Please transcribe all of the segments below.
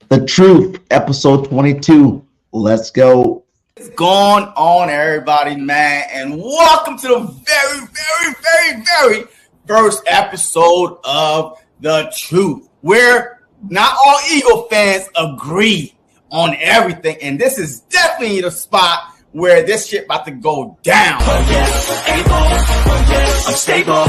The Truth, episode 22. Let's go. What's going on, everybody, man? And welcome to the very first episode of The Truth, where not all Eagle fans agree on everything. And this is definitely the spot where this shit about to go down. Oh yeah, able, oh yeah, I'm stable, oh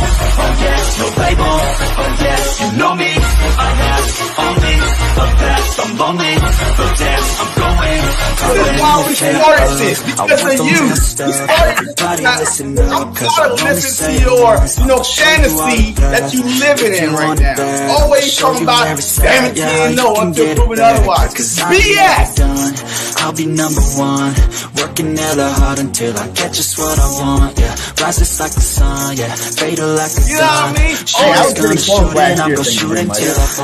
yeah, no label, oh yeah, you know me, I have only the best, I'm lonely, but damn, I'm going. This is why we started this, because of you. We started I'm tired of listening to your, fantasy that you living in right now. Always talking about 17 no until proven otherwise. BS! I'll be number one, working hella hard until I get just what I want, yeah. Rise just like the sun, yeah. Fatal like a You know what I mean? Hey, I was pretty close last year.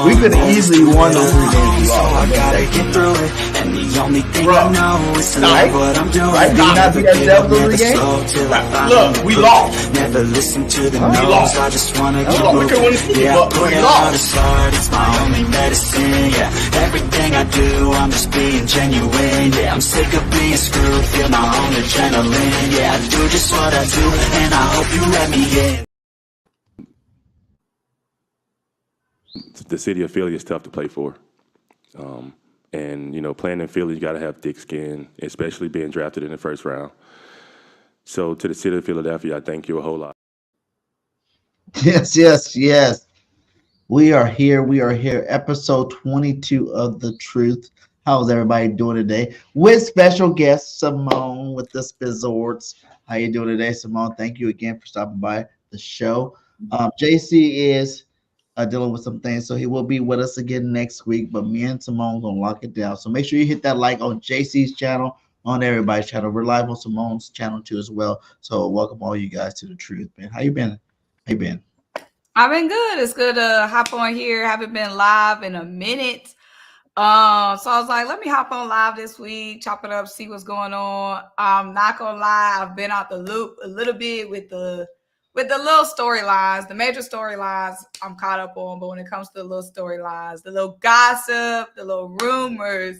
We could have easily won those 3 games we so I lost. gotta get through it, and the only thing I know is to love what I'm doing. Right? Did you not beat ourselves those 3 games? Look, we lost. Never listen to the We no's, lost. I just wanna We keep lost. We couldn't win the moving. Super Yeah, Bowl, I but put we it lost. hard, it's hard, it's my only medicine. Yeah, everything I do, I'm just being genuine. Yeah, I'm sick of being screwed, feel my own adrenaline. Yeah, I do just what I do, and I hope you let me in. The city of Philly is tough to play for. And, playing in Philly, you got to have thick skin, especially being drafted in the first round. So to the city of Philadelphia, I thank you a whole lot. Yes. We are here. Episode 22 of The Truth. How's everybody doing today? With special guest Simone with the Spizzords. How you doing today, Simone? Thank you again for stopping by the show. JC is dealing with some things, so he will be with us again next week. But me and Simone gonna lock it down. So make sure you hit that like on JC's channel, on everybody's channel. We're live on Simone's channel too as well. So welcome all you guys to The Truth, man. How you been? I've been good. It's good to hop on here. Haven't been live in a minute. So I was like, let me hop on live this week, chop it up, see what's going on. I'm not gonna lie, I've been out the loop a little bit with the little storylines, the major storylines I'm caught up on, but when it comes to the little storylines, the little gossip, the little rumors,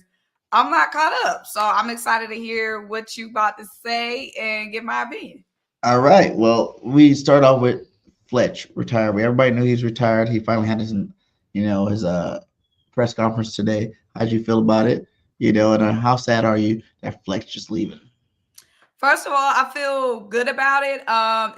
I'm not caught up. So I'm excited to hear what you about to say and give my opinion. All right. Well, we start off with Fletch retired. Everybody knew he's retired. He finally had his press conference today. How'd you feel about it? And how sad are you that Fletch just leaving? First of all, I feel good about it.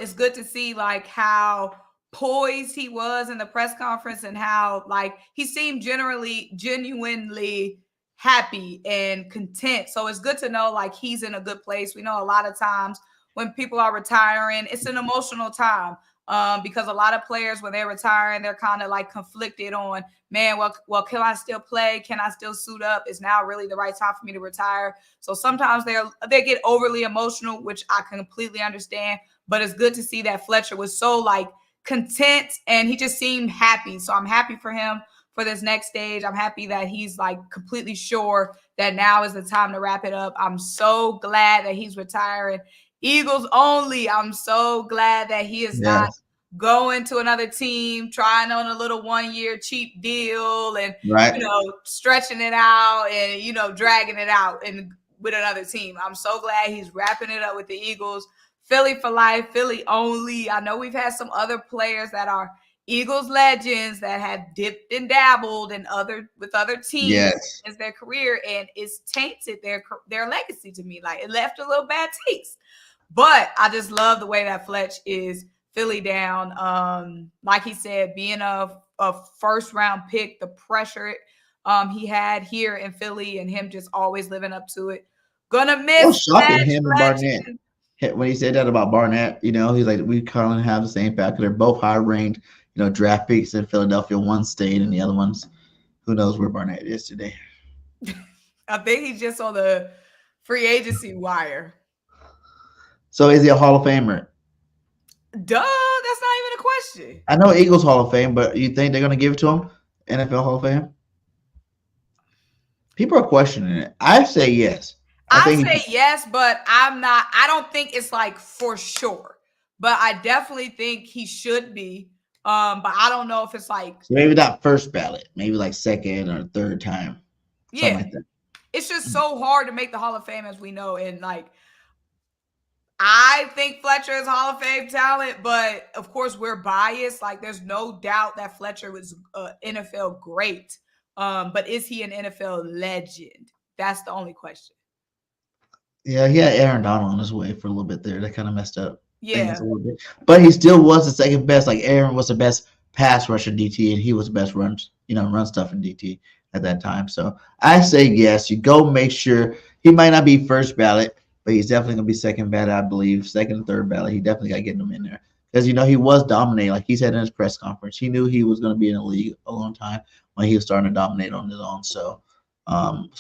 It's good to see like how poised he was in the press conference and how like he seemed genuinely happy and content. So it's good to know like he's in a good place. We know a lot of times when people are retiring, it's an emotional time. Because a lot of players, when they're retiring, they're kind of like conflicted on, man, well, can I still play? Can I still suit up? Is now really the right time for me to retire? So sometimes they get overly emotional, which I completely understand. But it's good to see that Fletcher was so like content and he just seemed happy. So I'm happy for him for this next stage. I'm happy that he's like completely sure that now is the time to wrap it up. I'm so glad that he's retiring. Eagles only. I'm so glad that he is not going to another team, trying on a little 1-year cheap deal and, stretching it out and, dragging it out and with another team. I'm so glad he's wrapping it up with the Eagles. Philly for life, Philly only. I know we've had some other players that are Eagles legends that have dipped and dabbled with other teams as their career, and it's tainted their legacy to me. Like it left a little bad taste. But I just love the way that Fletch is Philly down. Like he said, being a first round pick, the pressure he had here in Philly and him just always living up to it. Gonna miss shocking him and Barnett. When he said that about Barnett, he's like, we kind of have the same factor. They're both high ranked, draft picks in Philadelphia. One stayed and the other one's, who knows where Barnett is today. I think he's just on the free agency wire. So is he a Hall of Famer? Duh, that's not even a question. I know Eagles Hall of Fame, but you think they're going to give it to him? NFL Hall of Fame? People are questioning it. I say yes. I say yes, but I don't think it's like for sure. But I definitely think he should be. But I don't know if it's like maybe not first ballot, maybe like second or third time. Yeah. like that. It's just so hard to make the Hall of Fame, as we know. And like, I think Fletcher is Hall of Fame talent, but of course we're biased. Like, there's no doubt that Fletcher was NFL great. But is he an NFL legend? That's the only question. Yeah, he had Aaron Donald on his way for a little bit there. That kind of messed up Yeah. things a little bit. But he still was the second best. Like Aaron was the best pass rusher DT, and he was the best run stuff in DT at that time. So I say yes. You go make sure he might not be first ballot, but he's definitely gonna be second ballot, I believe. Second and third ballot. He definitely got to get him in there. Because he was dominating, like he said in his press conference. He knew he was going to be in the league a long time when he was starting to dominate on his own. So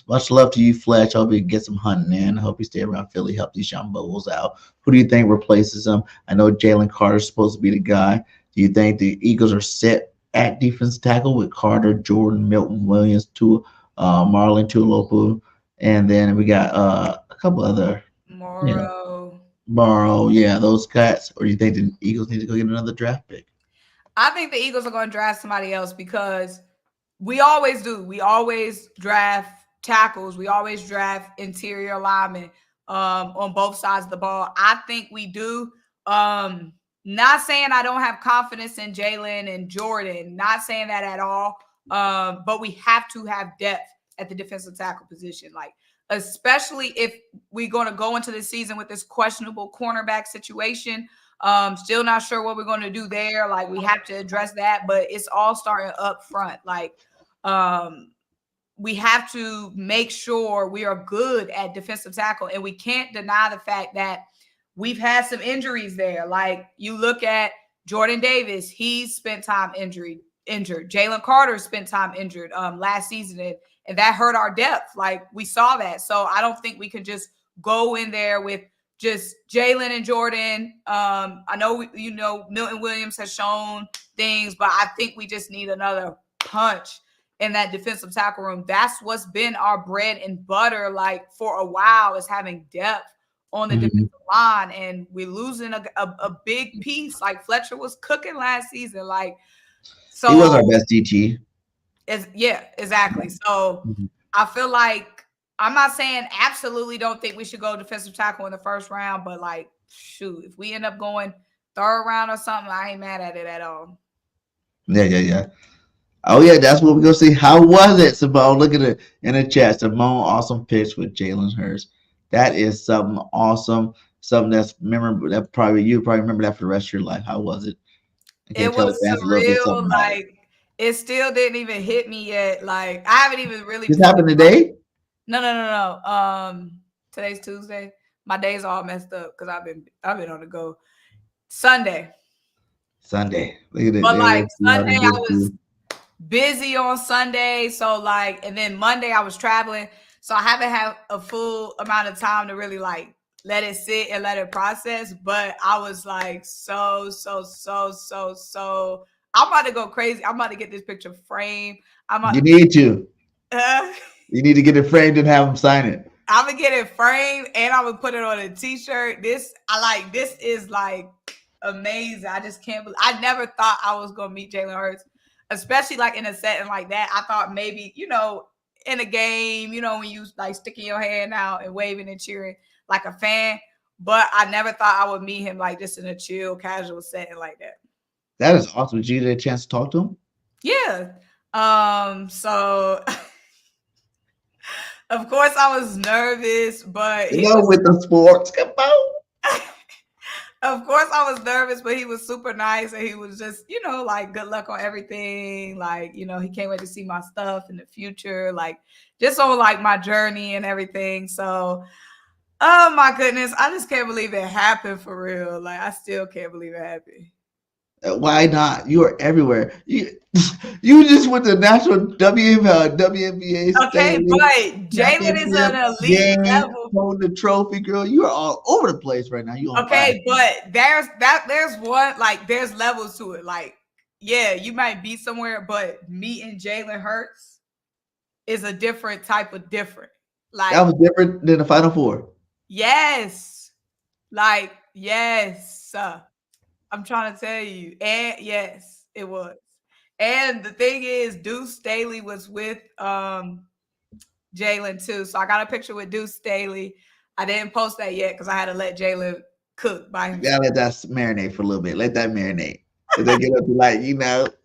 much love to you, Fletch. Hope you get some hunting in. Hope you stay around Philly, help these young bubbles out. Who do you think replaces him? I know Jalen Carter's supposed to be the guy. Do you think the Eagles are set at defense tackle with Carter, Jordan, Milton Williams, Marlon Tuilopu, and then we got a couple other Morrow, yeah, those guys. Or do you think the Eagles need to go get another draft pick? I think the Eagles are going to draft somebody else because we always do. We always draft tackles. We always draft interior linemen on both sides of the ball. I think we do. Not saying I don't have confidence in Jalen and Jordan. Not saying that at all. But we have to have depth at the defensive tackle position. Like, especially if we're going to go into the season with this questionable cornerback situation. Still not sure what we're going to do there. Like, we have to address that, but it's all starting up front. Like, we have to make sure we are good at defensive tackle, and we can't deny the fact that we've had some injuries there. Like, you look at Jordan Davis, he's spent time injured. Jalen Carter spent time injured last season, and that hurt our depth. Like, we saw that. So I don't think we can just go in there with just Jalen and Jordan. I know, Milton Williams has shown things, but I think we just need another punch in that defensive tackle room. That's what's been our bread and butter, like, for a while, is having depth on the defensive line, and we're losing a big piece. Like, Fletcher was cooking last season. Like, so he was our best DT. Yeah, exactly. So I feel like, I'm not saying absolutely don't think we should go defensive tackle in the first round, but like, shoot, if we end up going third round or something, I ain't mad at it at all. Yeah. Oh yeah, that's what we're gonna see. How was it, Simone? Look at it in the chat. Simone, awesome pitch with Jalen Hurts. That is something awesome. Something that's memorable. That you probably remember that for the rest of your life. How was it? It was surreal. Like, it still didn't even hit me yet. Like, I haven't even really. This happened today? No. Today's Tuesday. My days all messed up because I've been on the go. Sunday. Look at it. But like, Sunday I was busy on Sunday. So like, and then Monday I was traveling. So I haven't had a full amount of time to really like let it sit and let it process. But I was like, so. I'm about to go crazy. I'm about to get this picture framed. You need to. You need to get it framed and have them sign it. I'm gonna get it framed and I'm gonna put it on a t-shirt. This is like amazing. I just can't believe. I never thought I was gonna meet Jalen Hurts, especially like in a setting like that. I thought maybe, in a game, when you like sticking your hand out and waving and cheering like a fan. But I never thought I would meet him like just in a chill, casual setting like that. That is awesome. Did you get a chance to talk to him? Yeah. So of course I was nervous, but with the sports, come on. Of course I was nervous, but he was super nice, and he was just, like, good luck on everything. Like, he can't wait to see my stuff in the future, like, just on like my journey and everything. So, oh my goodness, I just can't believe it happened for real. Like, I still can't believe it happened. Why not? You are everywhere. You just went to national WNBA. Okay, but Jalen is an elite level. Holding the trophy, girl. You are all over the place right now. Okay, but there's one, like, there's levels to it. Like, yeah, you might be somewhere, but meeting Jalen Hurts is a different type of different. Like, that was different than the Final Four. Yes, like, yes. I'm trying to tell you. And yes, it was. And the thing is, Deuce Staley was with Jalen too. So I got a picture with Deuce Staley. I didn't post that yet because I had to let Jalen cook by himself. You gotta let that marinate for a little bit. Let that marinate. Let that get up to like,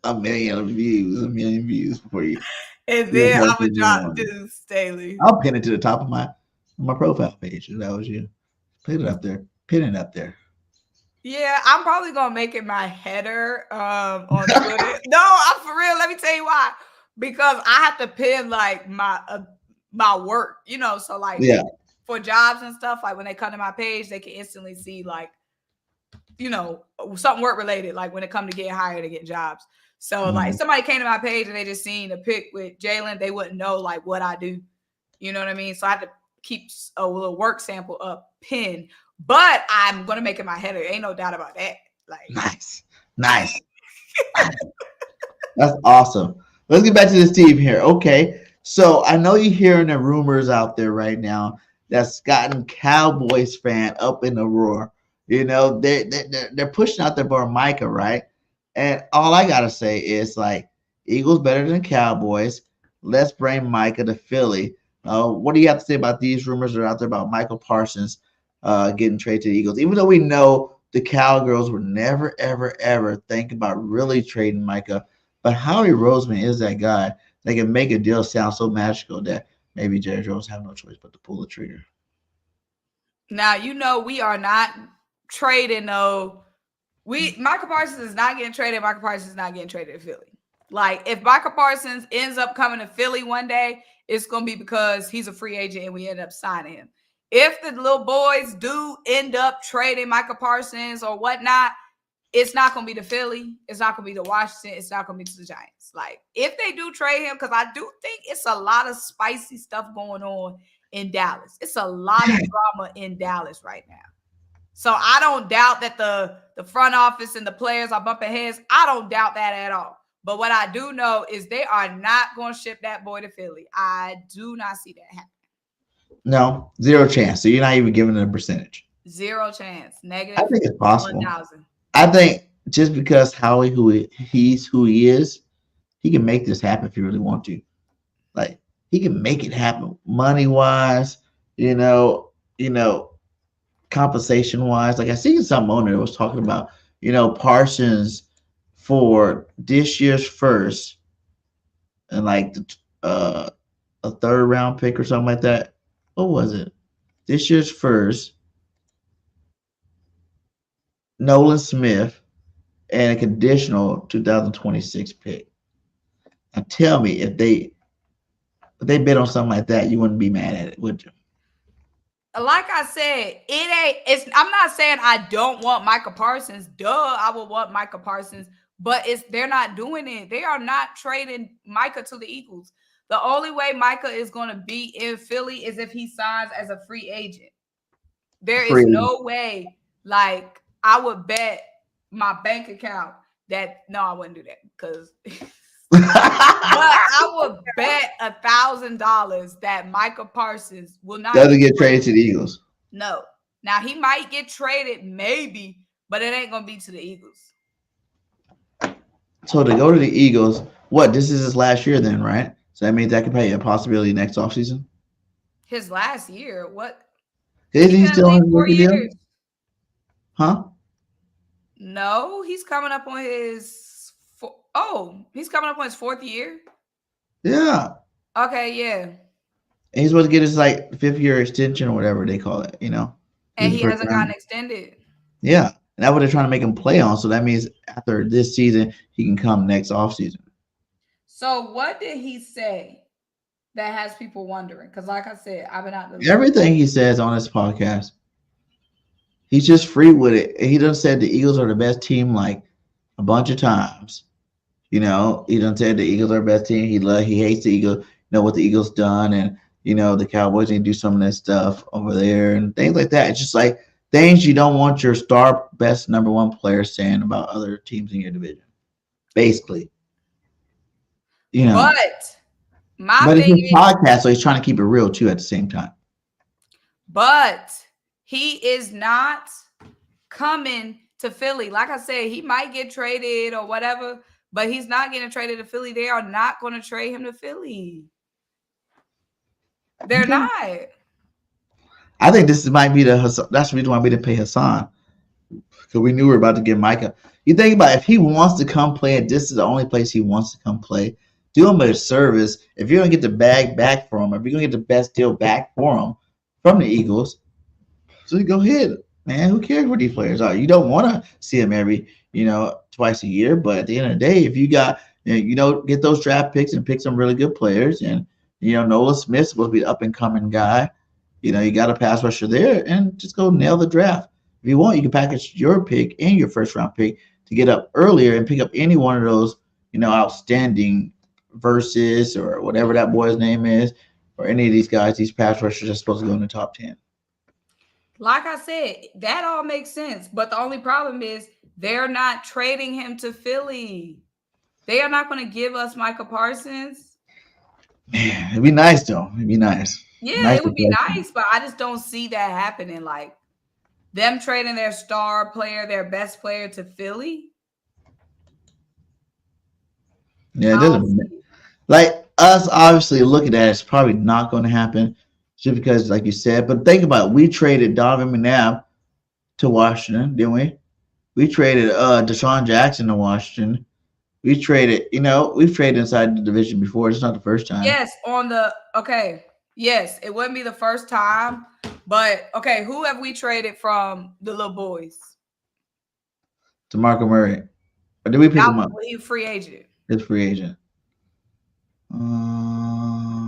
a million views before you. And then I would drop Deuce Staley. I'll pin it to the top of my profile page. If that was you. Put it up there. Pin it up there. Yeah, I'm probably gonna make it my header on Twitter. No, I'm for real. Let me tell you why. Because I have to pin like my work, so like for jobs and stuff, like when they come to my page, they can instantly see like, something work related, like when it come to get hired and get jobs. So like somebody came to my page and they just seen a pic with Jalen, they wouldn't know like what I do. You know what I mean? So I have to keep a little work sample up pinned, but I'm gonna make it my header. Ain't no doubt about that. Like nice. That's awesome. Let's get back to this team here. Okay, so I know you're hearing the rumors out there right now that's gotten Cowboys fan up in the roar. They're pushing out their boy Micah, right? And all I gotta say is like, Eagles better than Cowboys. Let's bring Micah to Philly. What do you have to say about these rumors that are out there about Micah Parsons getting traded to the Eagles? Even though we know the Cowgirls would never, ever, ever think about really trading Micah, but Howie Roseman is that guy that can make a deal sound so magical that maybe Jerry Jones have no choice but to pull the trigger. Now, we are not trading Micah Parsons is not getting traded. Micah Parsons is not getting traded to Philly. Like, if Micah Parsons ends up coming to Philly one day, it's going to be because he's a free agent and we end up signing him. If the little boys do end up trading Micah Parsons or whatnot, it's not going to be to Philly. It's not going to be to Washington. It's not going to be to the Giants. Like, if they do trade him, because I do think it's a lot of spicy stuff going on in Dallas. It's a lot of drama in Dallas right now. So I don't doubt that the front office and the players are bumping heads. I don't doubt that at all. But what I do know is they are not going to ship that boy to Philly. I do not see that happen. No, zero chance. So you're not even giving it a percentage. Zero chance. Negative. I think it's possible. 1,000. I think just because Howie, who he is, he can make this happen if he really want to. Like, he can make it happen money-wise, compensation-wise. Like, I seen Simone that was talking about, Parsons for this year's first and like a third round pick or something like that. What was it? This year's first, Nolan Smith, and a conditional 2026 pick. Now tell me, if they bid on something like that, you wouldn't be mad at it, would you? Like I said, I'm not saying I don't want Micah Parsons. Duh, I would want Micah Parsons, but they're not doing it. They are not trading Micah to the Eagles. The only way Micah is going to be in Philly is if he signs as a free agent. There is no way, like, I would bet my bank account that, no, I wouldn't do that because but I would bet $1,000 that Micah Parsons will not get traded to the Eagles. No. Now he might get traded, maybe, but it ain't gonna be to the Eagles. So to go to the Eagles, this is his last year then, right? So that means that could be a possibility next offseason? His last year? What? Is he still in rookie deal? Huh? No, he's coming up on his he's coming up on his 4th year? Yeah. Okay, yeah. And he's supposed to get his like 5th year extension or whatever they call it, And he hasn't gotten extended. Yeah. And that's what they're trying to make him play on. So that means after this season, he can come next offseason. So what did he say that has people wondering? Because like I said, I've been out there. Everything he says on his podcast, he's just free with it. He done said the Eagles are the best team like a bunch of times. He done said the Eagles are the best team. He hates the Eagles, what the Eagles done, and the Cowboys need to do some of that stuff over there and things like that. It's just like things you don't want your star best number 1 player saying about other teams in your division. Basically. But it's his podcast, so he's trying to keep it real too at the same time. But he is not coming to Philly. Like I said, he might get traded or whatever, but he's not getting traded to Philly. They are not going to trade him to Philly. They're Okay. not. I think this might be that's the reason why we didn't pay Hassan, because we knew we were about to get Micah. You think about it, if he wants to come play, and this is the only place he wants to come play, do him a service. If you're gonna get the bag back for him, if you're gonna get the best deal back for him from the Eagles, so go ahead, man. Who cares where these players are? You don't want to see them every, twice a year. But at the end of the day, if you got, get those draft picks and pick some really good players, and Noah Smith's supposed to be the up and coming guy. You got a pass rusher there, and just go nail the draft. If you want, you can package your pick and your first round pick to get up earlier and pick up any one of those, outstanding verses or whatever that boy's name is, or any of these guys, these pass rushers are supposed to go in the top 10. Like I said, that all makes sense. But the only problem is they're not trading him to Philly. They are not going to give us Micah Parsons. Man, it'd be nice, though. It'd be nice. Yeah, nice it would be nice, but I just don't see that happening. Like them trading their star player, their best player to Philly. Yeah, it doesn't. Like us, obviously looking at it, it's probably not going to happen, just because, like you said. But think about it. We traded Donovan McNabb to Washington, didn't we? We traded Deshaun Jackson to Washington. We traded, we've traded inside the division before. It's not the first time. Yes, Yes, it wouldn't be the first time. But, okay, who have we traded from the little boys? DeMarco Murray. Or did we pick him up? He's free agent. He's free agent.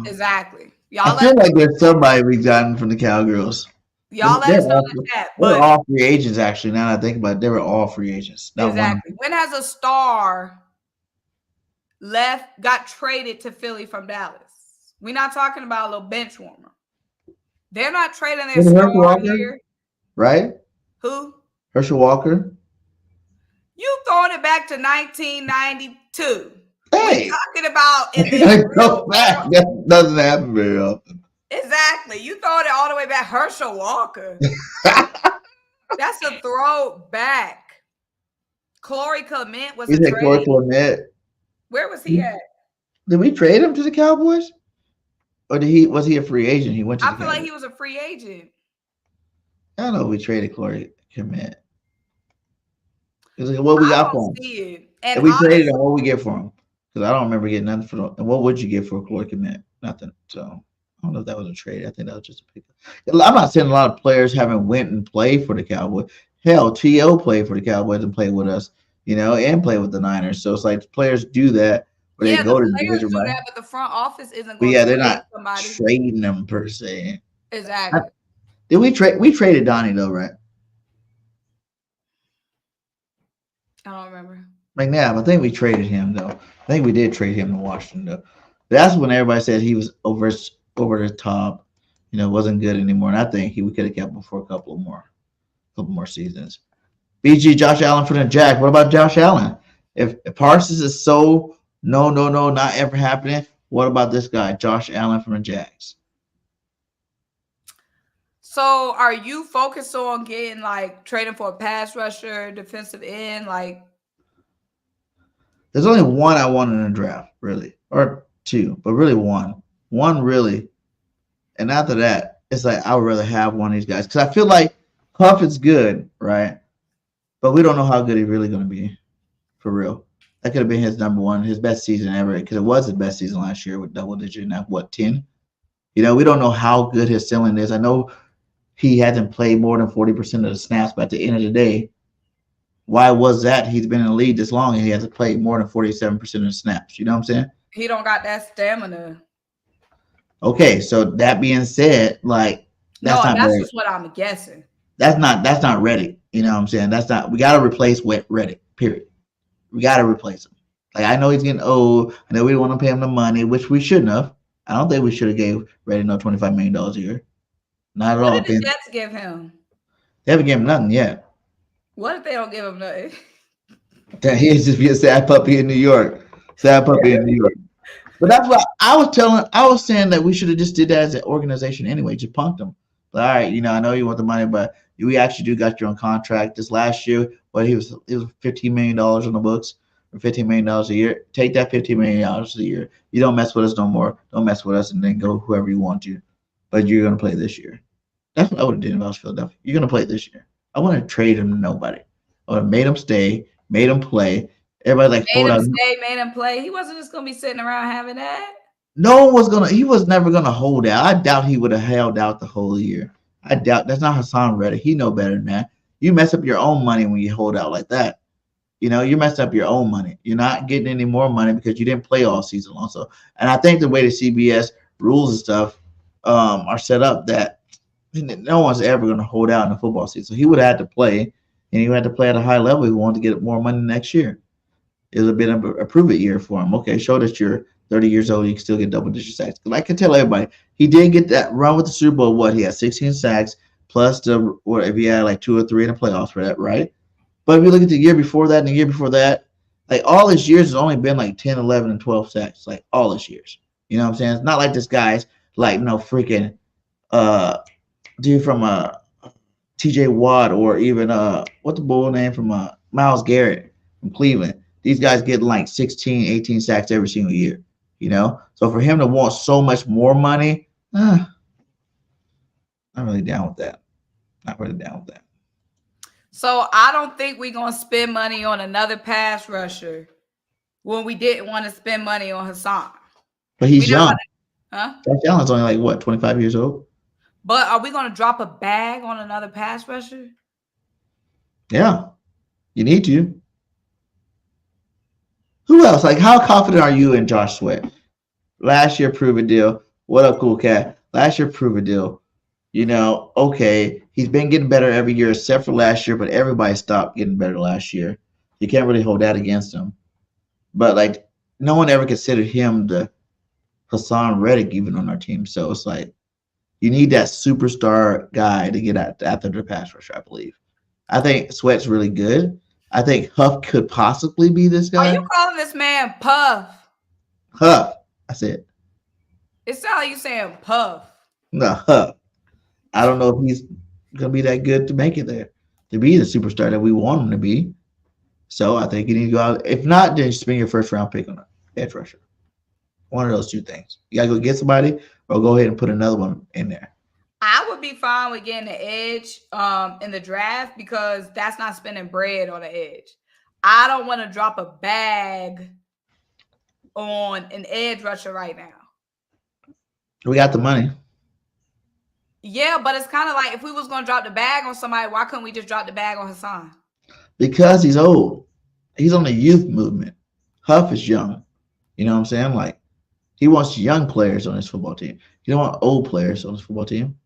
Exactly. I feel like there's somebody we've gotten from the Cowgirls. Y'all let us know the chat. They're all free agents, actually. Now that I think about it, they were all free agents. Exactly. When has a star got traded to Philly from Dallas? We're not talking about a little bench warmer. They're not trading their star here. Right? Who? Herschel Walker. You throwing it back to 1992. Hey. We're talking about that doesn't happen very often. Exactly. You throwing it all the way back. Herschel Walker. That's a throwback. Corey Clement was a trade. Corey Clement. Where was he at? Did we trade him to the Cowboys? Or was he a free agent? He went to the Cowboys. Like he was a free agent. I don't know if we traded Corey Clement. Like, what we got for him? And we traded him, what we get for him? Because I don't remember getting nothing for him. And what would you get for Corey Clement? Nothing. So I don't know if that was a trade. I think that was just a pickup. I'm not saying a lot of players haven't went and played for the Cowboys. Hell, T.O. played for the Cowboys and played with us, and played with the Niners. So it's like players do that. They go to the division, do that, but the front office isn't going to they're not trading them per se. Exactly. Did we trade? We traded Donnie though, right? I don't remember. McNabb, I think we traded him though. I think we did trade him to Washington though. That's when everybody said he was over the top, wasn't good anymore. And I think we could have kept him for a couple more seasons. BG, Josh Allen for the Jack. What about Josh Allen? If Parsons is so no, not ever happening, what about this guy, Josh Allen from the Jags? So are you focused on getting trading for a pass rusher, defensive end? There's only one I want in the draft, really, or two, but really one. One really. And after that, it's I would rather have one of these guys. Because I feel like Huff is good, right? But we don't know how good he's really going to be, for real. That could have been his number one, his best season ever, because it was his best season last year with double digit, now 10? We don't know how good his ceiling is. I know he hasn't played more than 40% of the snaps, but at the end of the day, why was that? He's been in the league this long and he hasn't played more than 47% of the snaps. You know what I'm saying? He don't got that stamina. Okay, so that being said, that's just what I'm guessing. That's not ready. You know what I'm saying? We gotta replace Reddick, period. We gotta replace him. I know he's getting old. I know we don't want to pay him the money, which we shouldn't have. I don't think we should have gave Reddick $25 million a year. Not at all. What did the Jets give him? They haven't given him nothing yet. What if they don't give him nothing? He's just be a sad puppy in New York. Sad puppy in New York. But that's what I was saying that we should have just did that as an organization anyway, just punked them. But all right, I know you want the money, but we actually do got you on contract. This last year, it was $15 million on the books, or $15 million a year. Take that $15 million a year. You don't mess with us no more. Don't mess with us, and then go whoever you want to. but you're going to play this year. That's what I would have done if I was Philadelphia. You're going to play this year. I want to trade him to nobody. I would have made him stay, made him play. Everybody like made hold him out. stay, made him play. He wasn't just going to be sitting around having that. No one was going to. He was never going to hold out. I doubt he would have held out the whole year. I doubt. That's not Hassan Reddick. He know better than that. You mess up your own money when you hold out like that. You know, you messed up your own money. You're not getting any more money because you didn't play all season long. So, and I think the way the CBS rules and stuff are set up that no one's ever going to hold out in the football season. So he would have had to play, and he would have to play at a high level if he wanted to get more money next year. It would have been a prove-it year for him. Okay, show that you're 30 years old, you can still get double-digit sacks. Because I can tell everybody, he did get that run with the Super Bowl. What, he had 16 sacks plus if he had like 2 or 3 in the playoffs for that, right? But if you look at the year before that and the year before that, like all his years has only been like 10, 11, and 12 sacks, like all his years. You know what I'm saying? It's not like this guy's like no freaking dude from TJ Watt or even what's the bull name from Myles Garrett from Cleveland. These guys get like 16, 18 sacks every single year, you know? So for him to want so much more money, not really down with that. Not really down with that. So I don't think we're going to spend money on another pass rusher when we didn't want to spend money on Hassan. But he's young. Huh? Josh Allen's only like, what, 25 years old? But are we going to drop a bag on another pass rusher? Yeah. You need to. Who else? Like, how confident are you in Josh Sweat? Last year, prove a deal. What up, cool cat? Last year, prove a deal. You know, okay, he's been getting better every year except for last year, but everybody stopped getting better last year. You can't really hold that against him. But, like, no one ever considered him the Hassan Reddick even on our team. So it's like you need that superstar guy to get after the pass rusher, I believe. I think Sweat's really good. I think Huff could possibly be this guy. Are you calling this man Puff? Huff. I said. It sounds like you saying Puff. No, Huff. I don't know if he's going to be that good to make it there, to be the superstar that we want him to be. So I think you need to go out. If not, then spend your first round pick on an edge rusher. One of those two things. You got to go get somebody or go ahead and put another one in there. I would be fine with getting the edge in the draft because that's not spending bread on the edge. I don't want to drop a bag on an edge rusher right now. We got the money. Yeah, but it's kind of like if we was going to drop the bag on somebody, why couldn't we just drop the bag on Hassan? Because he's old. He's on the youth movement. Huff is young. You know what I'm saying? Like, he wants young players on his football team. He don't want old players on his football team.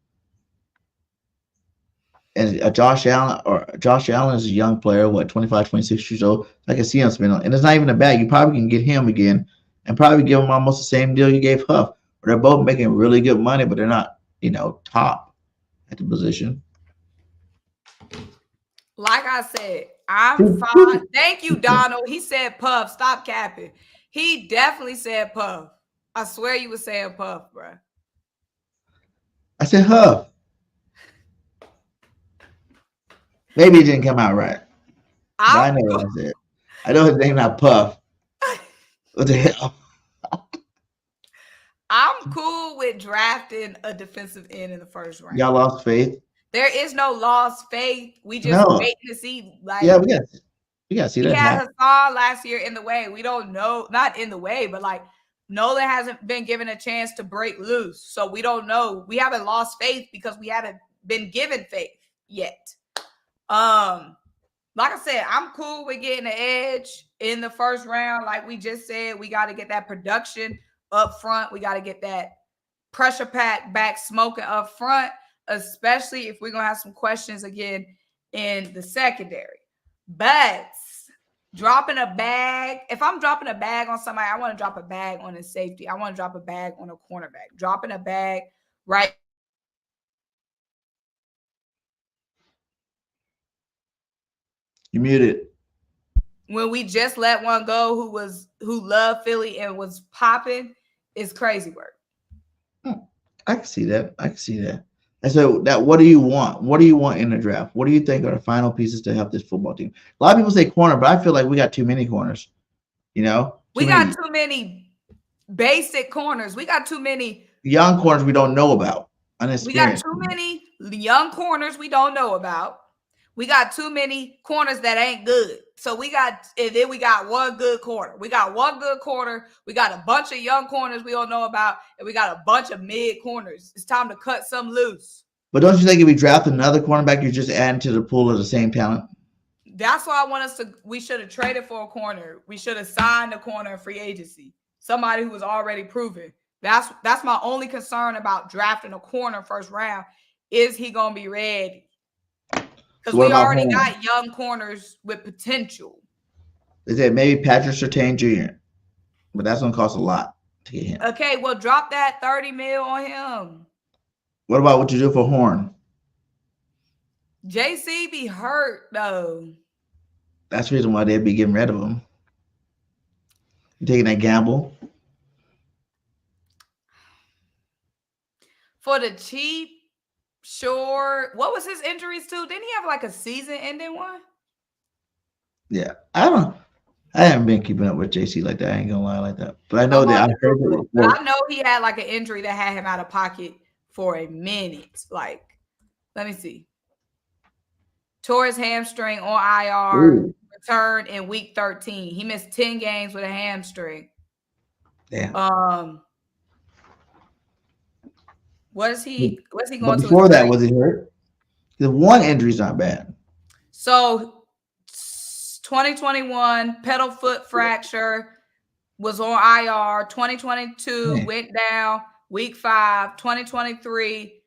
And Josh Allen is a young player, 25, 26 years old. I can see him spending on. And it's not even a bag. You probably can get him again and probably give him almost the same deal you gave Huff. They're both making really good money, but they're not, top at the position. Like I said, I'm fine. Thank you, Donald. He said Puff. Stop capping. He definitely said Puff. I swear you were saying Puff, bro. I said Huff. Maybe it didn't come out right. I know what I said. I know his name not Puff. What the hell? I'm cool with drafting a defensive end in the first round. Y'all lost faith? There is no lost faith. We just waiting to see. Like, yeah, we got to see that. We had Hassan last year in the way. We don't know, not in the way, but like Nolan hasn't been given a chance to break loose. So we don't know. We haven't lost faith because we haven't been given faith yet. Like I said, I'm cool with getting the edge in the first round. Like we just said, we got to get that production up front. We got to get that pressure pack back smoking up front, especially if we're going to have some questions again in the secondary. But dropping a bag, if I'm dropping a bag on somebody, I want to drop a bag on a safety. I want to drop a bag on a cornerback. Dropping a bag right. You muted. When we just let one go who loved Philly and was popping, is crazy work. I can see that. And so what do you want? What do you want in the draft? What do you think are the final pieces to help this football team? A lot of people say corner, but I feel like we got too many corners. We got too many basic corners. We got too many young corners we don't know about. We got too many young corners we don't know about. We got too many corners that ain't good. So and then we got one good corner. We got one good corner. We got a bunch of young corners we don't know about, and we got a bunch of mid corners. It's time to cut some loose. But don't you think if we draft another cornerback, you're just adding to the pool of the same talent? That's why I want us to. We should have traded for a corner. We should have signed a corner in free agency. Somebody who was already proven. That's my only concern about drafting a corner first round. Is he gonna be ready? Because we already got young corners with potential. They said maybe Patrick Surtain Jr., but that's going to cost a lot to get him. Okay, well, drop that $30 million on him. What about what you do for Horn? JC be hurt, though. That's the reason why they'd be getting rid of him. You taking that gamble? For the cheap? Sure. What was his injuries to? Didn't he have like a season-ending one? Yeah, I haven't been keeping up with JC like that. I ain't gonna lie like that. But I know that I know he had like an injury that had him out of pocket for a minute. Like, let me see. Tore his hamstring on IR. Returned in week 13. He missed 10 games with a hamstring. Damn. What's he going but to? Before that, was he hurt? The one injury's not bad. So 2021 pedal foot fracture was on IR. 2022 went down week 5. 2023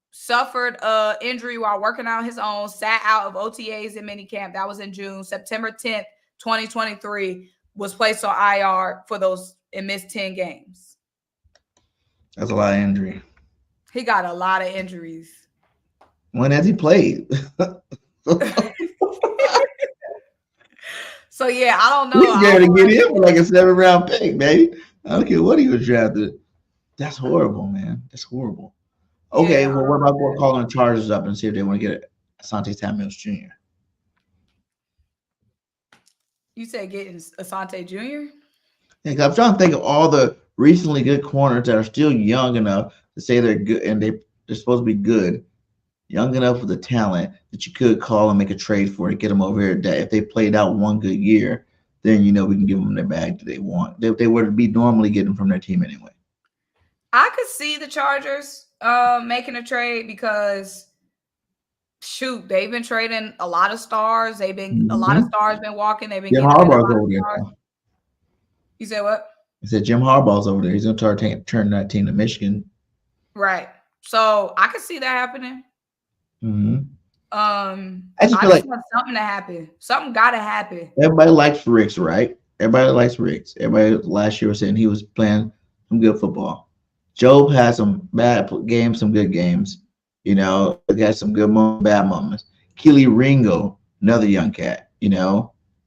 suffered an injury while working out his own. Sat out of OTAs and minicamp. That was in June. September 10th, 2023 was placed on IR for those and missed 10 games. That's a lot of injury. He got a lot of injuries. When has he played? So yeah, I don't know. He's there to get him for like a 7th round pick, baby. I don't care what he was drafted. That's horrible, man. That's horrible. Okay, Yeah, well, what about calling the Chargers up and see if they want to get Asante Samuels Jr.? You said getting Asante Jr.? Yeah, because I'm trying to think of all the recently good corners that are still young enough to say they're good and they're supposed to be good, young enough with the talent that you could call and make a trade for to get them over here. That if they played out one good year, then we can give them their bag that they want. They were to be normally getting from their team anyway. I could see the Chargers making a trade because shoot, they've been trading a lot of stars. They've been a lot of stars been walking. They've been Jim Harbaugh's over there. You said what? I said Jim Harbaugh's over there. He's going to turn that team to Michigan. Right. So I could see that happening. Mm-hmm. I just feel like something to happen. Something got to happen. Everybody likes Riggs, right? Everybody likes Riggs. Everybody last year was saying he was playing some good football. Job had some bad games, some good games. He got some good moments, bad moments. Keely Ringo, another young cat.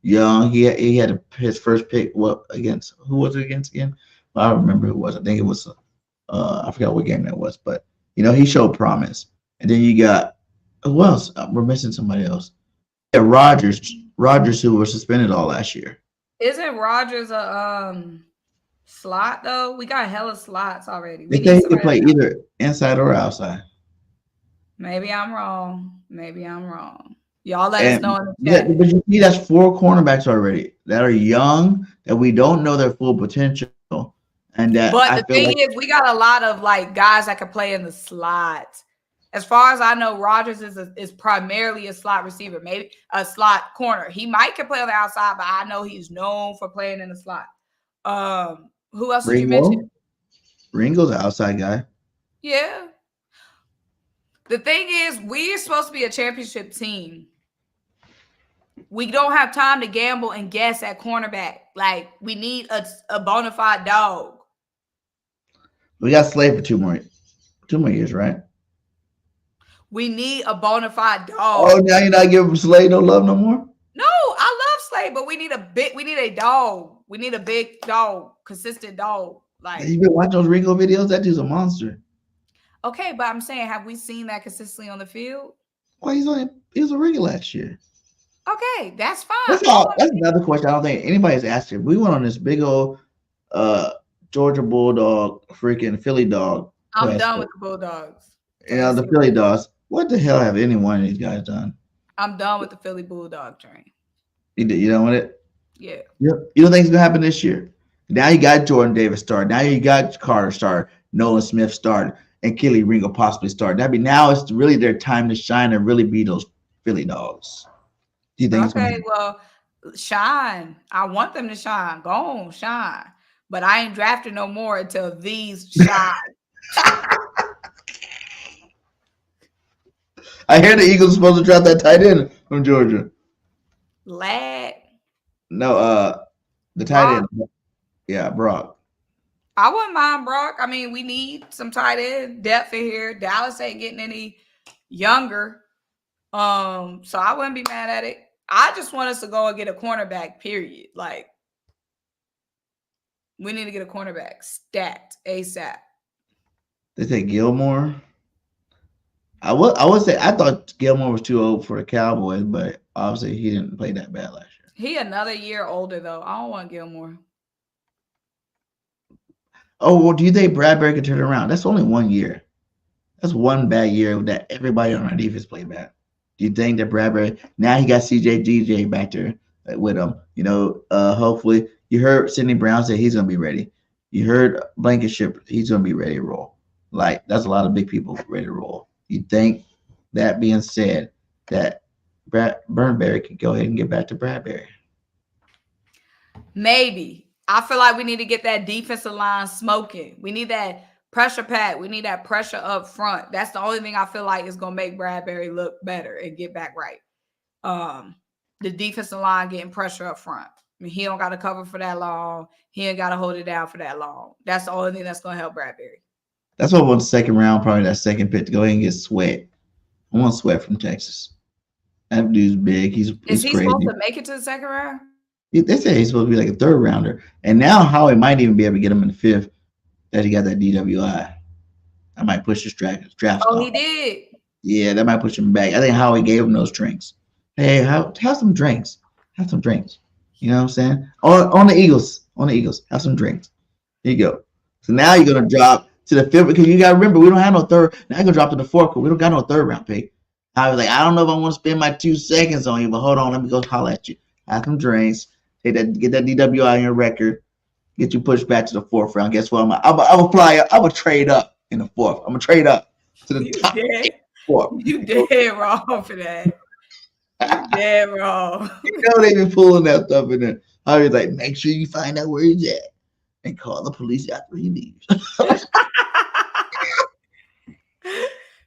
Young. He had his first pick. What against? Who was it against again? Well, I don't remember who it was. I think it was. I forgot what game that was. But he showed promise. And then you got who else? We're missing somebody else. Yeah, Rodgers, who was suspended all last year. Isn't Rodgers a slot though? We got hella slots already. They think he can play either inside or outside. Maybe I'm wrong. Y'all let us know in the chat. Yeah, but you see, that's 4 cornerbacks already that are young, that we don't know their full potential. And that but the thing is, we got a lot of guys that can play in the slot. As far as I know, Rodgers is primarily a slot receiver, maybe a slot corner. He can play on the outside, but I know he's known for playing in the slot. Who else did you mention? Ringo's an outside guy. Yeah. The thing is, we're supposed to be a championship team. We don't have time to gamble and guess at cornerback. We need a bona fide dog. We got Slade for 2 more years, right? We need a bona fide dog. Oh, now you're not giving Slade no love no more? No, I love Slade, but we need a dog. We need a big dog, consistent dog. You been watching those Ringo videos? That dude's a monster. Okay, but I'm saying, have we seen that consistently on the field? Well, he was a Ringo last year. Okay, that's fine. That's another question I don't think anybody's asking. We went on this big old Georgia Bulldog, freaking Philly dog I'm done with the Bulldogs. The Philly Dogs. What the hell have any one of these guys done? I'm done with the Philly Bulldog train. You done with it? Yeah. You don't think it's gonna happen this year? Now you got Jordan Davis started. Now you got Carter started. Nolan Smith started, and Kelly Ringo possibly started. Now it's really their time to shine and really be those Philly Dogs. Do you think it's gonna happen? Well, shine. I want them to shine. Go on, shine. But I ain't drafting no more until these shine. I hear the Eagles are supposed to draft that tight end from Georgia. Lad. No, the tight end. Yeah, Brock. I wouldn't mind Brock. I mean, we need some tight end depth in here. Dallas ain't getting any younger. So I wouldn't be mad at it. I just want us to go and get a cornerback, period. Like, we need to get a cornerback stat ASAP. They say Gilmore. I would say I thought Gilmore was too old for the Cowboys, but obviously he didn't play that bad last year. He another year older though. I don't want Gilmore. Oh, well, do you think Bradbury can turn it around? That's only 1 year. That's one bad year that everybody on our defense played bad. Do you think that Bradbury now he got CJ DJ back there with him? Hopefully you heard Sidney Brown say he's gonna be ready. You heard Blankenship, he's gonna be ready to roll. Like that's a lot of big people ready to roll. You think that being said, that Burnberry can go ahead and get back to Bradbury? Maybe. I feel like we need to get that defensive line smoking. We need that pressure pack. We need that pressure up front. That's the only thing I feel like is going to make Bradbury look better and get back right. The defensive line getting pressure up front. I mean, he don't got to cover for that long. He ain't got to hold it down for that long. That's the only thing that's going to help Bradbury. That's what I want the second round, probably that second pick to go ahead and get Sweat. I want Sweat from Texas. That dude's big. He's crazy. Supposed to make it to the second round? They say he's supposed to be like a third rounder. And now Howie might even be able to get him in the fifth that he got that DWI. I might push his draft stock. He did? Yeah, that might push him back. I think Howie gave him those drinks. Hey, have some drinks. Have some drinks. You know what I'm saying? On the Eagles. Have some drinks. Here you go. So now you're going to drop to the fifth because you got to remember, we don't have no third. Now you're going to drop to the fourth because we don't got no third round pick. I was like, I don't know if I want to spend my 2 seconds on you, but hold on. Let me go holler at you. Have some drinks. Get that DWI on your record. Get you pushed back to the fourth round. Guess what? I'm gonna fly up. I'm gonna trade up in the fourth. I'm gonna trade up to the top fourth. You dead wrong for that. You dead wrong. They be pulling that stuff in there. I was like, make sure you find out where he's at and call the police after he leaves.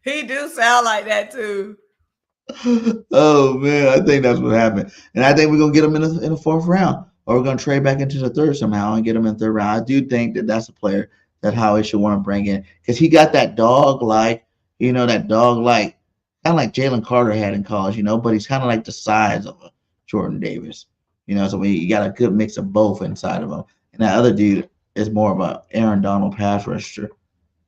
He do sound like that too. Oh man, I think that's what happened, and I think we're gonna get him in the fourth round, or we're gonna trade back into the third somehow and get him in the third round. I do think that that's a player that Howie should want to bring in because he got that dog like, kind of like Jalen Carter had in college, but he's kind of like the size of a Jordan Davis, So you got a good mix of both inside of him, and that other dude is more of a Aaron Donald pass rusher.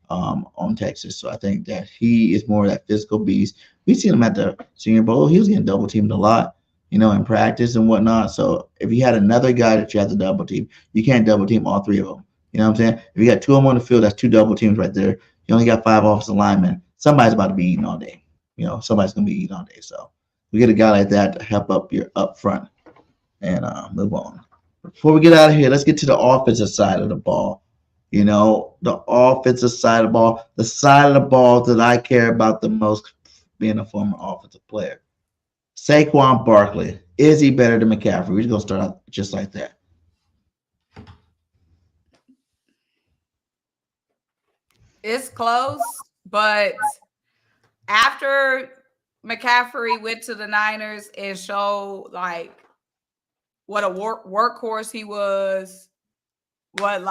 On Texas. So I think that he is more of that physical beast. We seen him at the Senior Bowl. He was getting double teamed a lot, in practice and whatnot. So if you had another guy that you have to double team, you can't double team all three of them. You know what I'm saying? If you got 2 of them on the field, that's 2 double teams right there. You only got 5 offensive linemen. Somebody's about to be eating all day. Somebody's going to be eating all day. So we get a guy like that to help up your up front and move on. Before we get out of here, let's get to the offensive side of the ball. The offensive side of the ball that I care about the most, being a former offensive player. Saquon Barkley. Is he better than McCaffrey? We're just going to start out just like that. It's close, but after McCaffrey went to the Niners and showed, what a workhorse he was, what,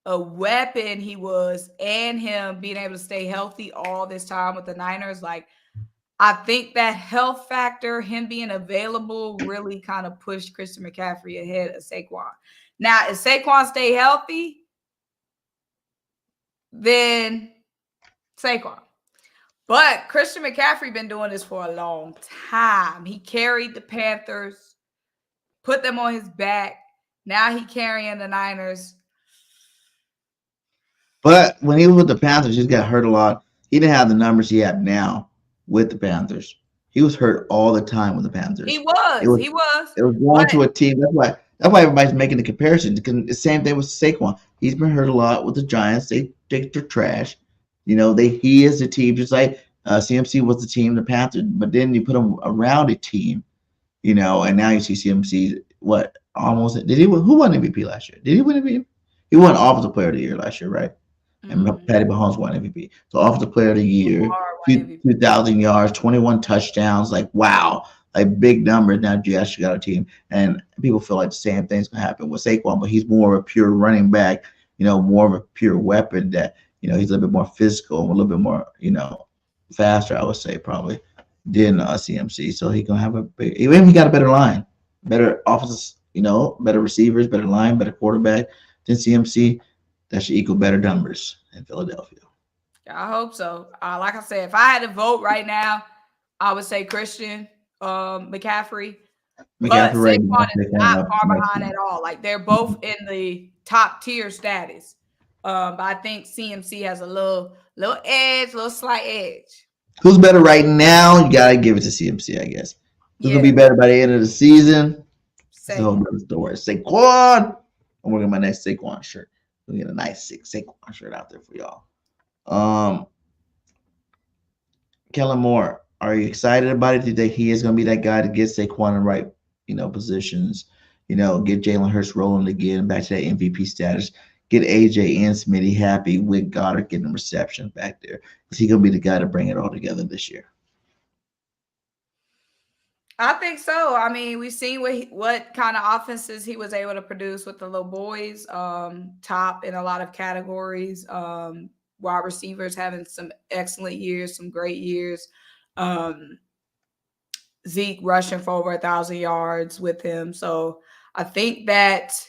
a weapon he was, and him being able to stay healthy all this time with the Niners. I think that health factor, him being available, really kind of pushed Christian McCaffrey ahead of Saquon. Now, if Saquon stay healthy, then Saquon. But Christian McCaffrey been doing this for a long time. He carried the Panthers, put them on his back. Now he carrying the Niners. But when he was with the Panthers, he got hurt a lot. He didn't have the numbers he had now with the Panthers. He was hurt all the time with the Panthers. He was. He was. It was going to a team. That's why everybody's making the comparison. The same thing with Saquon. He's been hurt a lot with the Giants. They're trash. He is the team, just like CMC was the team, the Panthers. But then you put him around a team, and now you see CMC. What almost did he win? Who won MVP last year? Did he win MVP? He won Offensive Player of the Year last year, right? And Patty Mahomes won MVP. So Offensive Player of the Year, 2,000 yards, 21 touchdowns. Like, wow. Like, big numbers. Now you actually got a team. And people feel like the same thing's going to happen with Saquon, but he's more of a pure running back, more of a pure weapon that, he's a little bit more physical, a little bit more, faster, I would say, probably, than CMC. So he's going to have a big – even he got a better line, better offenses, better receivers, better line, better quarterback than CMC. That should equal better numbers in Philadelphia. I hope so. Like I said, if I had to vote right now, I would say Christian McCaffrey. But Saquon is not far behind at all. Like, they're both in the top tier status. But I think CMC has a little slight edge. Who's better right now? You gotta give it to CMC, I guess. Who's gonna be better by the end of the season? Saquon. I'm working on my next Saquon shirt. We'll get a nice Saquon shirt out there for y'all. Kellen Moore, are you excited about it? Do you think he is going to be that guy to get Saquon in the right, positions? Get Jalen Hurts rolling again, back to that MVP status. Get AJ and Smitty happy with Goddard getting reception back there. Is he going to be the guy to bring it all together this year? I think so. I mean, we've seen what kind of offenses he was able to produce with the little boys, top in a lot of categories. Wide receivers having some excellent years, some great years. Zeke rushing for over 1,000 yards with him. So I think that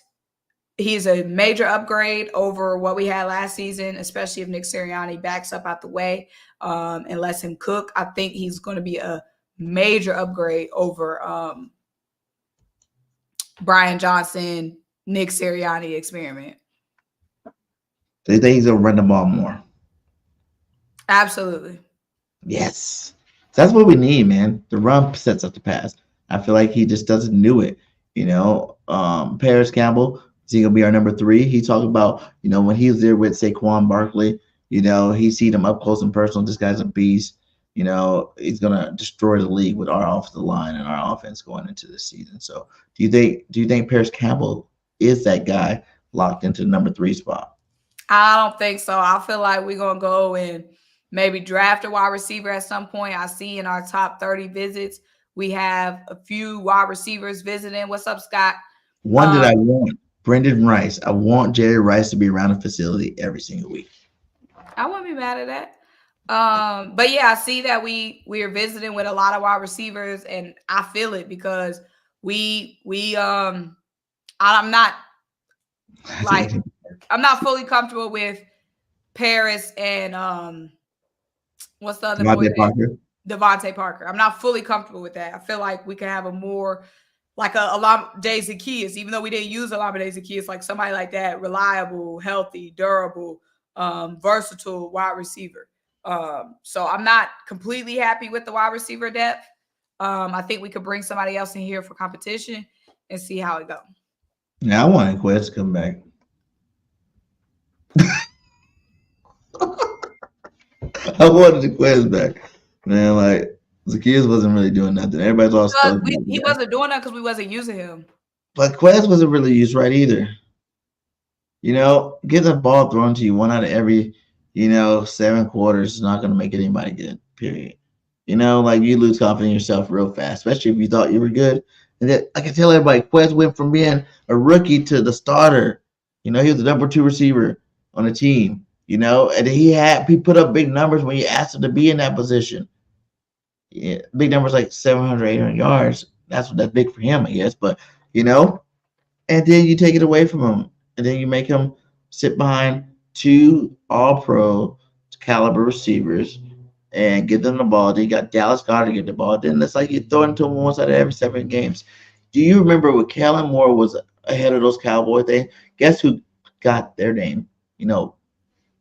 he's a major upgrade over what we had last season, especially if Nick Sirianni backs up out the way and lets him cook. I think he's going to be a major upgrade over Brian Johnson, Nick Sirianni experiment. So you think he's going to run the ball more? Absolutely. Yes. That's what we need, man. The run sets up the pass. I feel like he just doesn't do it. Paris Campbell, is he going to be our number 3? He talked about, when he was there with Saquon Barkley, he seen him up close and personal. This guy's a beast. He's going to destroy the league with our offensive line and our offense going into the season. So do you think Paris Campbell is that guy locked into the number 3 spot? I don't think so. I feel like we're going to go and maybe draft a wide receiver at some point. I see in our top 30 visits, we have a few wide receivers visiting. What's up, Scott? One that I want, Brendan Rice. I want Jerry Rice to be around the facility every single week. I wouldn't be mad at that. But yeah, I see that we are visiting with a lot of wide receivers, and I feel it because I'm not fully comfortable with Paris and what's the other boy? Devontae Parker. I'm not fully comfortable with that. I feel like we can have a more like a Olamide Zaccheaus, even though we didn't use Olamide Zaccheaus, like somebody like that, reliable, healthy, durable, versatile wide receiver. So I'm not completely happy with the wide receiver depth. I think we could bring somebody else in here for competition and see how it goes. Yeah, I want Quest to come back. I wanted the Quest back. Man, like, Zaccheaus wasn't really doing nothing. Everybody's all stuck. He wasn't doing that because we wasn't using him. But Quest wasn't really used right either. Get the ball thrown to you one out of every, 7 quarters is not going to make anybody good, period. Like, you lose confidence in yourself real fast, especially if you thought you were good. And then I can tell everybody, Quest went from being a rookie to the starter. He was the number 2 receiver on the team, and he put up big numbers when you asked him to be in that position. Yeah, big numbers like 700, 800 yards. That's big for him, I guess. But, and then you take it away from him, and then you make him sit behind 2 all-pro caliber receivers and give them the ball. Then you got Dallas Goedert to get the ball. Then it's like you throw it into him once out of every 7 games. Do you remember when Kellen Moore was ahead of those Cowboy things? Guess who got their name,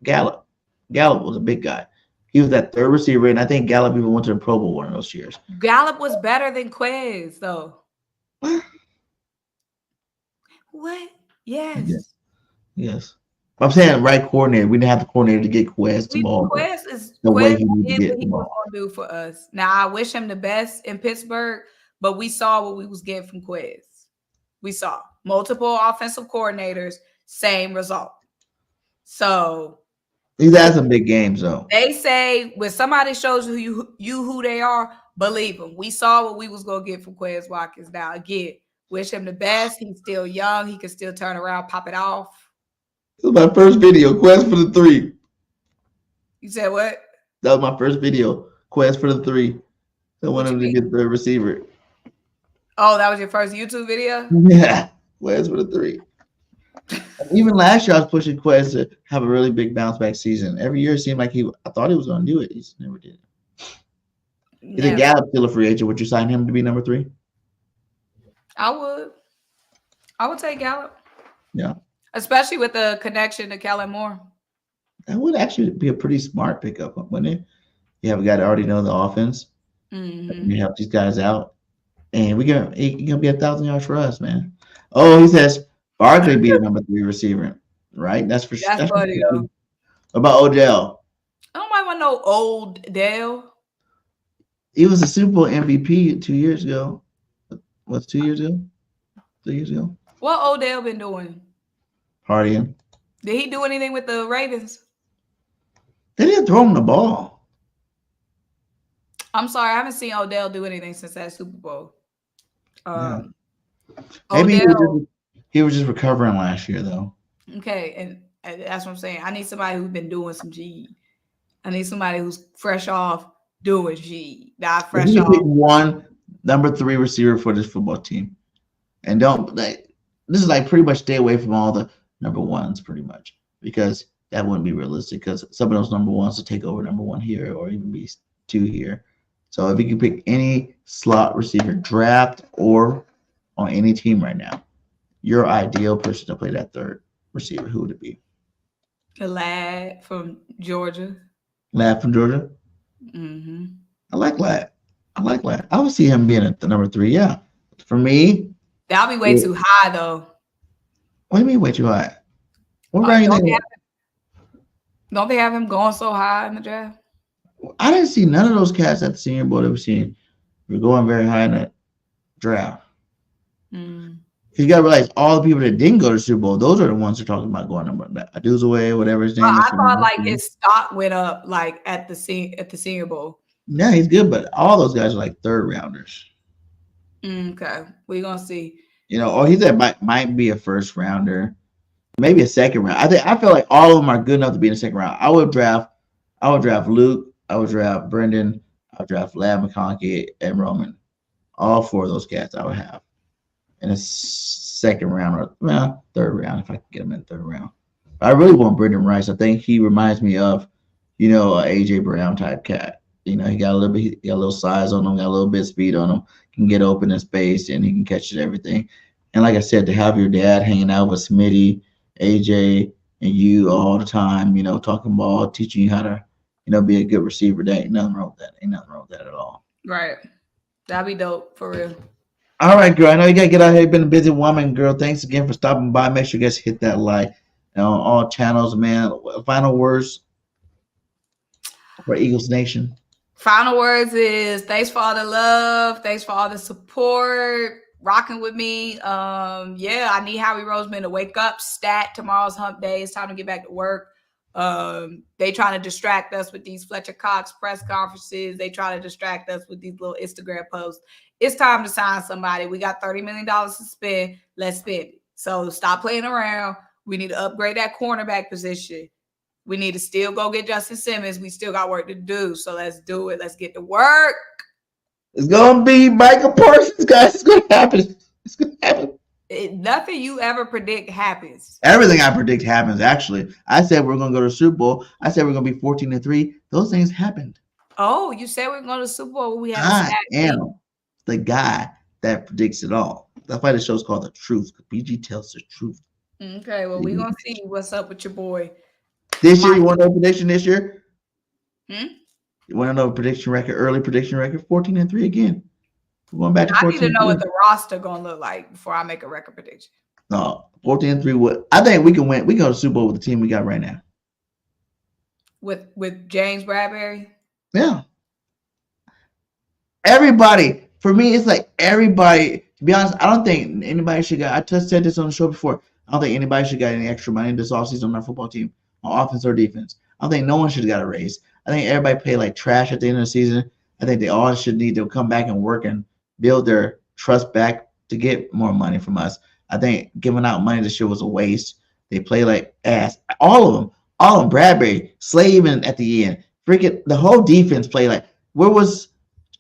Gallup. Gallup was a big guy. He was that third receiver, and I think Gallup even went to the Pro Bowl one of those years. Gallup was better than Quez, though. What? Yes. Yes. I'm saying right coordinator. We didn't have the coordinator to get Quez the ball. Quez is the way Quez he needed to did get what the he was ball. gonna do for us. Now I wish him the best in Pittsburgh, but we saw what we was getting from Quez. We saw multiple offensive coordinators, same result. So He's had some big games though. they say when somebody shows you who they are, believe them. We saw what we was gonna get from Quez Watkins. Now again, wish him the best. He's still young. He can still turn around, pop it off. This was my first video. Quest for the 3. You said what? That was my first video. Quest for the 3. I wanted him to get the receiver. Oh, that was your first YouTube video? Yeah. Quest for the 3. Even last year, I was pushing Quest to have a really big bounce back season. Every year, it seemed like I thought he was going to do it. He just never did. Is it Gallup still a free agent? Would you sign him to be number 3? I would take Gallup. Yeah. Especially with the connection to Kellen Moore. That would actually be a pretty smart pickup, wouldn't it? You have a guy that already knows the offense. Mm-hmm. You help these guys out. And he can be 1,000 yards for us, man. Oh, he says Barkley be the number 3 receiver, right? That's for sure. That's funny, though. What about Odell? I don't mind no old Dale. He was a Super Bowl MVP 2 years ago. What's 2 years ago? 3 years ago? What Odell been doing? Partying. Did he do anything with the Ravens? They didn't throw him the ball. I'm sorry, I haven't seen Odell do anything since that Super Bowl. Maybe Odell, he was just recovering last year, though. okay, and that's what I'm saying. I need somebody who's been doing some G. I need somebody who's fresh off doing G. Not fresh You off. pick one number 3 receiver for this football team, and don't this is like pretty much stay away from all the number 1s, pretty much, because that wouldn't be realistic. Because some of those number 1s will take over number 1 here, or even be 2 here. So if you can pick any slot receiver, draft or on any team right now, your ideal person to play that 3rd receiver, who would it be? The lad from Georgia. Lad from Georgia. Mm-hmm. I like Lad. I would see him being at the number 3. Yeah, for me. That'll be way too high, though. What do you mean way too high? What round you think? Don't they have him going so high in the draft? I didn't see none of those cats at the Senior Bowl that we're seeing. We're going very high in that draft. Mm. You got to realize all the people that didn't go to the Super Bowl, those are the ones who are talking about going number Aduzaway, whatever his name is. I thought like his stock went up like at the Senior Bowl. Yeah, he's good, but all those guys are like 3rd rounders. Okay, we're gonna see. You know, or he said might be a 1st rounder, maybe a 2nd round. I feel like all of them are good enough to be in the 2nd round. I would draft Luke. I would draft Brendan. I would draft Lad McConkey and Roman. All 4 of those cats I would have in a 2nd round or 3rd round if I could get him in the 3rd round. But I really want Brendan Rice. I think he reminds me of, a AJ Brown type cat. He got a little size on him, got a little bit of speed on him, can get open in space, and he can catch everything. And like I said, to have your dad hanging out with Smitty, AJ, and you all the time, talking ball, teaching you how to, be a good receiver, there ain't nothing wrong with that. Ain't nothing wrong with that at all. Right. That'd be dope, for real. All right, girl. I know you got to get out here. You've been a busy woman, girl. Thanks again for stopping by. Make sure you guys hit that like on all channels, man. Final words for Eagles Nation. Final words is thanks for all the love. Thanks for all the support. Rocking with me. I need Howie Roseman to wake up. Stat. Tomorrow's hump day. It's time to get back to work. They trying to distract us with these Fletcher Cox press conferences. They try to distract us with these little Instagram posts. It's time to sign somebody. We got $30 million to spend. Let's spend it. So stop playing around. We need to upgrade that cornerback position. We need to still go get Justin Simmons. We still got work to do. So let's do it. Let's get to work. It's going to be Micah Parsons, guys. It's going to happen. It's going to happen. Nothing you ever predict happens. Everything I predict happens, actually. I said we're going to go to the Super Bowl. I said we're going to be 14-3. Those things happened. Oh, you said we're going to the Super Bowl. We had I am the guy that predicts it all. That's why the show's called The Truth. BG tells the truth. Okay, well, we're going to see what's up with your boy. This year, you want to know prediction this year? Hmm? You want to know prediction record, early prediction record? 14-3 again. We're going back to 14-3. I need to know what the roster going to look like before I make a record prediction. No, 14-3. What I think we can win. We go to Super Bowl with the team we got right now. With James Bradbury? Yeah. Everybody, for me, it's like everybody. To be honest, I don't think anybody should get. I just said this on the show before. I don't think anybody should get any extra money this offseason on our football team, on offense or defense. I don't think no one should have got a raise. I think everybody paid like trash at the end of the season. I think they all should need to come back and work and build their trust back to get more money from us. I think giving out money this year was a waste. They play like ass. All of them. Bradbury, Slay even at the end. Freaking the whole defense played like. Where was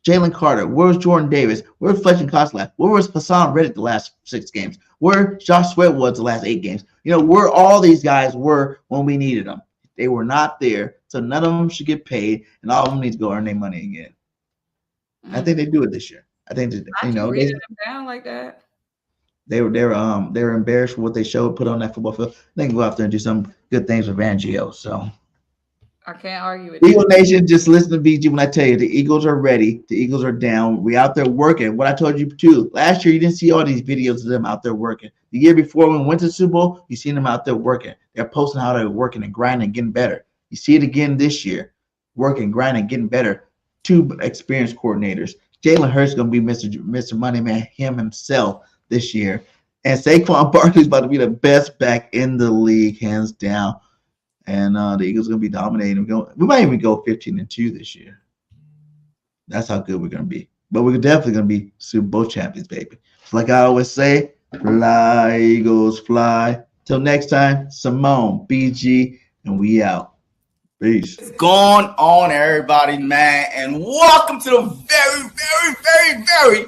Jalen Carter? Where was Jordan Davis? Where was Fletcher Cox last? Where was Hassan Reddick the last 6 games? Where Josh Sweat was the last 8 games? Where all these guys were when we needed them. They were not there, so none of them should get paid, and all of them need to go earn their money again. I think they do it this year. I think that, Reading them down like that. They were embarrassed for what they showed, put on that football field. They can go out there and do some good things with Fangio. So I can't argue with Eagle Nation, just listen to BG when I tell you the Eagles are ready. The Eagles are down. We out there working. What I told you too. Last year you didn't see all these videos of them out there working. The year before when we went to the Super Bowl, you seen them out there working. They're posting how they're working and grinding and getting better. You see it again this year. Working, grinding, getting better. 2 experienced coordinators. Jalen Hurts is gonna be Mr. Moneyman himself this year. And Saquon Barkley is about to be the best back in the league, hands down. And the Eagles are going to be dominating. We might even go 15-2 this year. That's how good we're going to be. But we're definitely going to be Super Bowl champions, baby. So like I always say, fly, Eagles, fly. Till next time, Simone, BG, and we out. Peace. What's going on, everybody, man? And welcome to the very, very, very, very